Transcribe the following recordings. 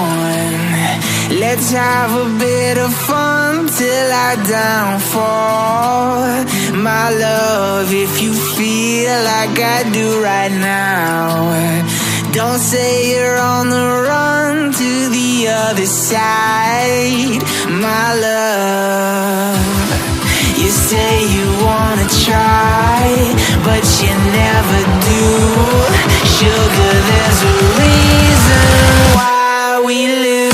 on. Let's have a bit of fun till I downfall. My love, if you feel like I do right now, don't say you're on the run to the other side. My love, you say you wanna try, but you never do. Sugar, there's a reason why we lose.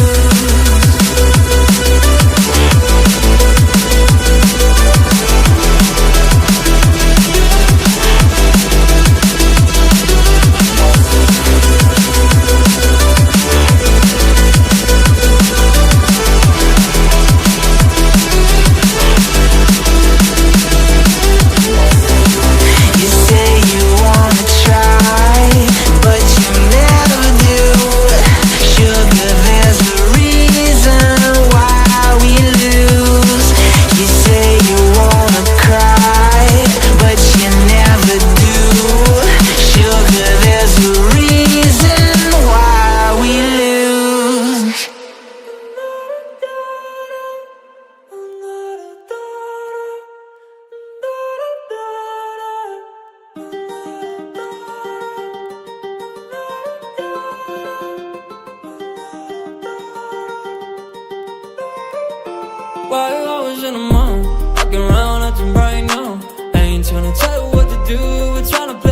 While I was in the mall, walking around acting right now. I ain't tryna tell you what to do, we're tryna play